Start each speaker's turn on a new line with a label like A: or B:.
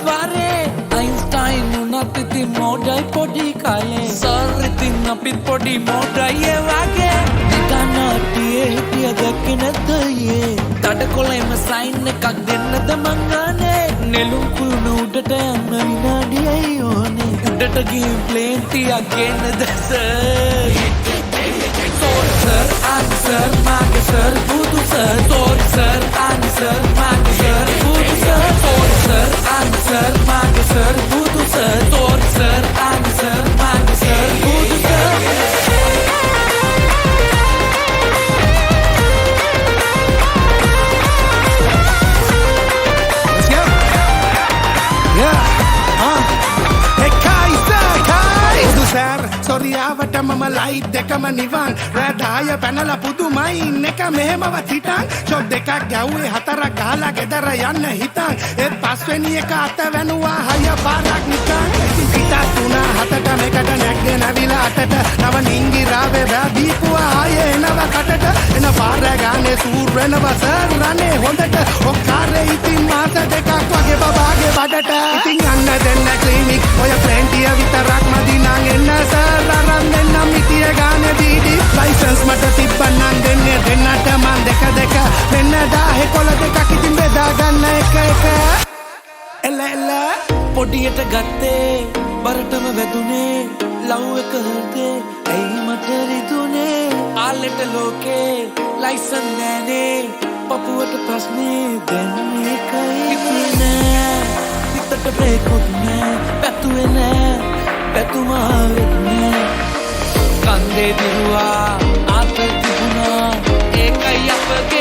A: बारे आइंस्टाइन उन्नति मोडाई पोडी काले सरितिन අපිත් පොඩි මොඩයි වගේ නිකනාටියේ හිටිය දැක්කේ නැද්ද යේ තඩකොළෙම සයින් එකක් දෙන්නද මං ආනේ නෙළුම් කුණු උඩට යන්න විනාඩියයි ඕනේ උඩට ගිහින් ප්ලේන් තියක් ගෙන්නද sir answer mage sir budu sir sorry sir answer mage sir budu sir sorry sir answer mage sir budu sir sorry sir answer mage sir budu sir
B: Sorry ආවට මම ලයිට් දෙකම නිවන් රැදාය පැනලා පුදුමයි ඉන්න එක මෙහෙමවත් හිටන් ෂොට් දෙකක් ගැව්වේ හතරක් ගහලා ගෙදර යන්න හිතන් ඒ පස්වෙනි එක අත වැනුවා හය පාරක් නිකන් පිටත් තුනා හතට මේකට නැග්ගෙන ඇවිලා අතට නව නිංගිරාවේ වැදීපුවා ආයේ එනවා කටට එන පාර ගානේ සූර් වෙනවා සර් රනේ හොඳට ඔක්කාරේ ඉතින් මාස දෙකක් වගේ බබාගේ බඩට ඉතින් යන්න දෙන්න ක්ලිනික් ඔය ප්ලැන්ටිය විතරක් මදි නං එන්න සර් License මට තිබ්බනම් දෙන්නේ දෙන්නට මන් දෙක දෙක මෙන්න 10 කොළ දෙකක් ඉතින් බෙදා ගන්න එක එක එල එල
A: පොඩියට ගත්තේ බරටම වැදුනේ ලව් එක හර්ටේ ඇයි මට රිදුනේ ආලෙට ලෝකේ ලයිසන් නෑනේ පපුවට ප්‍රශ්නේ දැන් එකයි නෑ පිටට බ්‍රේක් උන්නේ පැතුවේ නෑ පැතුමා වෙන්නේ කන්දේ දිරුවා ආත තිබුණා ඒකයි අපගේ